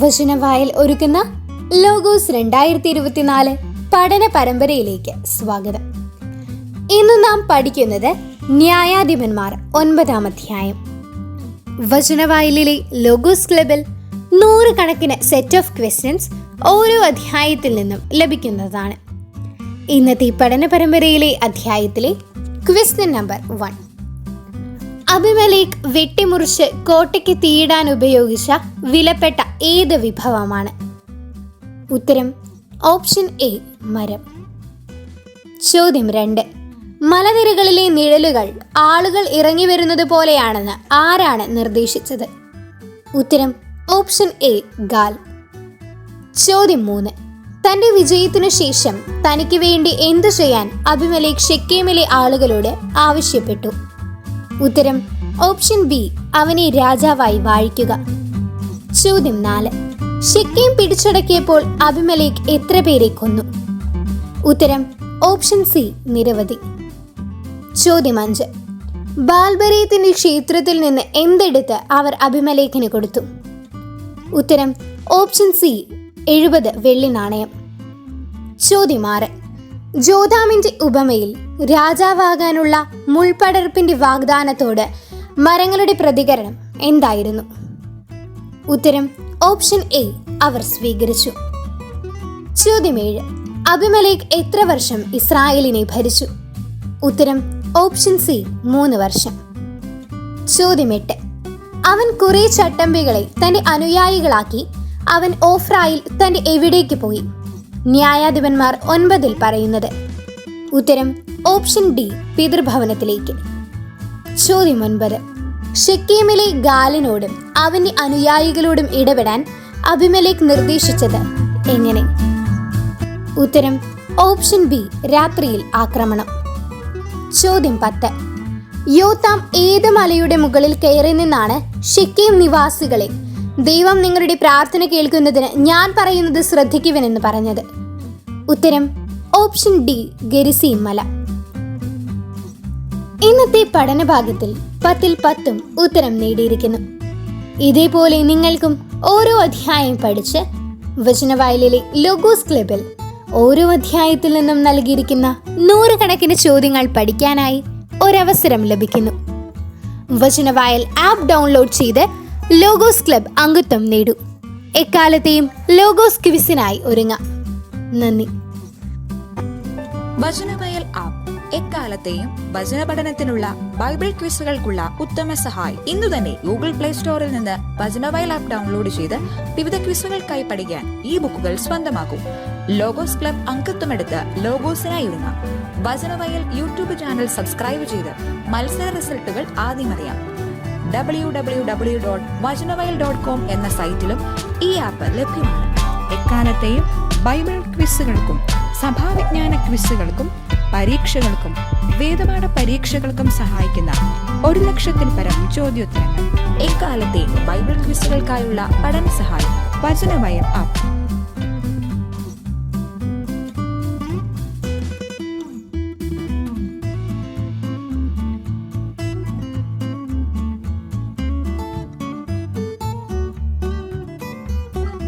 വചനവായൽ ഒരുക്കുന്ന ലോഗോസ് 2024 പഠന പരമ്പരയിലേക്ക് സ്വാഗതം. ഇന്ന് നാം പഠിക്കുന്നത് ന്യായാധിപന്മാർ 9-ാം അധ്യായം. വചനവായലിലെ ലോഗോസ് ക്ലബിൽ 100 കണക്കിന് സെറ്റ് ഓഫ് ക്വസ്റ്റ്യൻസ് ഓരോ അധ്യായത്തിൽ നിന്നും ലഭിക്കുന്നതാണ്. ഇന്നത്തെ പഠന പരമ്പരയിലെ അധ്യായത്തിലെ ക്വസ്റ്റ്യൻ നമ്പർ 1. അബിമേലെക്ക് വെട്ടിമുറിച്ച് കോട്ടയ്ക്ക് തീയിടാൻ ഉപയോഗിച്ച വിലപ്പെട്ട ഏത് വിഭവമാണ്? ഉത്തരം ഓപ്ഷൻ എ മരം. ചോദ്യം 2. മലനിരകളിലെ നിഴലുകൾ ആളുകൾ ഇറങ്ങി വരുന്നത് പോലെയാണെന്ന് ആരാണ് നിർദ്ദേശിച്ചത്? ഉത്തരം ഓപ്ഷൻ എ ഗാൽ. ചോദ്യം 3. തന്റെ വിജയത്തിനു ശേഷം തനിക്ക് വേണ്ടി എന്തു ചെയ്യാൻ അബിമേലെക്ക് ശെക്കേമിലെ ആളുകളോട് ആവശ്യപ്പെട്ടു? ഉത്തരം ഓപ്ഷൻ ബി അവനെ രാജാവായി വാഴിക്കുക. ചോദ്യം 4. ശെക്കേം പിടിച്ചടക്കിയപ്പോൾ അബിമേലെക്ക് എത്ര പേരെ കൊന്നു? ഉത്തരം ഓപ്ഷൻ സി നിരവധി. ചോദ്യം 5. ബാൽബരീത്തിന്റെ ക്ഷേത്രത്തിൽ നിന്ന് എന്തെടുത്ത് അവർ അബിമേലെക്കിന് കൊടുത്തു? ഉത്തരം ഓപ്ഷൻ സി 70 വെള്ളി നാണയം. ചോദ്യം 6. ജോതാമിന്റെ ഉപമയിൽ രാജാവാകാനുള്ള മുൾപടർപ്പിന്റെ വാഗ്ദാനത്തോട് മരങ്ങളുടെ പ്രതികരണം എന്തായിരുന്നു? ഉത്തരം ഓപ്ഷൻ എ അവർ സ്വീകരിച്ചു. ചോദ്യം 7. അബിമേലെക്ക് എത്ര വർഷം ഇസ്രായേലിനെ ഭരിച്ചു? ഉത്തരം ഓപ്ഷൻ സി 3 വർഷം. ചോദ്യം 8. അവൻ കുറെ ചട്ടമ്പികളെ തന്റെ അനുയായികളാക്കി അവൻ ഓഫ്രായിൽ തന്റെ എവിടേക്ക് പോയി? ന്യായാധിപന്മാർ 9-ൽ പറയുന്നത്. ഉത്തരം ഓപ്ഷൻ ഡി പിതൃഭവനത്തിലേക്ക്. ചോദ്യം 9. ശെക്കേമിലെ ഗാലിനോടും അവന്റെ അനുയായികളോടും ഇടപെടാൻ അബിമേലെക്ക് നിർദ്ദേശിച്ചത് എങ്ങനെ? ഉത്തരം ഓപ്ഷൻ ബി രാത്രിയിൽ ആക്രമണം. ചോദ്യം 10. യോതാം ഏത് മലയുടെ മുകളിൽ കയറി നിന്നാണ് ശെക്കേം നിവാസികളെ ദൈവം നിങ്ങളുടെ പ്രാർത്ഥന കേൾക്കുന്നതിന് ഞാൻ പറയുന്നത് ശ്രദ്ധിക്കുവനെന്ന് പറഞ്ഞത്? ഉത്തരം ഓപ്ഷൻ ഡി ഗെരിസീം മല. ഇന്നത്തെ പഠനഭാഗത്തിൽ 10-ൽ 10 ഉത്തരം നേടിയിരിക്കുന്നു. ഇതേപോലെ നിങ്ങൾക്കും ഓരോ അധ്യായം പഠിച്ച് വചനവായലിലെ ലോഗോസ് ക്ലബിൽ ഓരോ അധ്യായത്തിൽ നിന്നും നൽകിയിരിക്കുന്ന 100 കണക്കിന് ചോദ്യങ്ങൾ പഠിക്കാനായി ഒരവസരം ലഭിക്കുന്നു. വചനവായൽ ആപ്പ് ഡൗൺലോഡ് ചെയ്ത് ലോഗോസ് ക്ലബ് അംഗത്വം നേടൂ. എക്കാലത്തെയും ലോഗോസ് ക്വിസിനായി ഒരുങ്ങാം. നന്ദി. വചനവയൽ ആപ്പ് എക്കാലത്തെയും വചന പഠനത്തിനുള്ള ബൈബിൾ ക്വിസുകൾക്കുള്ള ഉത്തമ സഹായി. ഇന്നു തന്നെ ഗൂഗിൾ പ്ലേ സ്റ്റോറിൽ നിന്ന് വചനവയൽ ആപ്പ് ഡൗൺലോഡ് ചെയ്ത് വിവിധ ക്വിസുകൾക്കായി പഠിക്കാൻ ഈ ബുക്കുകൾ സ്വന്തമാക്കൂ. ലോഗോസ് ക്ലബ് അംഗത്വമെടുത്ത് ലോഗോസിനായി ഒരുങ്ങാം. വചനവയൽ യൂട്യൂബ് ചാനൽ സബ്സ്ക്രൈബ് ചെയ്ത് മത്സര റിസൾട്ടുകൾ ആദ്യം അറിയാം. www.vajanavayal.com എന്ന സൈറ്റിലും ഈ ആപ്പ് ലഭ്യമാണ്. എക്കാലത്തെയും ബൈബിൾ ക്വിസുകൾക്കും സഭാവിജ്ഞാന ക്വിസുകൾക്കും പരീക്ഷകൾക്കും വേദപാഠ പരീക്ഷകൾക്കും സഹായിക്കുന്ന 1,00,000-ൽ പരം ചോദ്യോത്തരങ്ങൾ. എക്കാലത്തെയും ബൈബിൾ ക്വിസുകൾക്കായുള്ള പഠന സഹായം വചനവയൽ ആപ്പ്.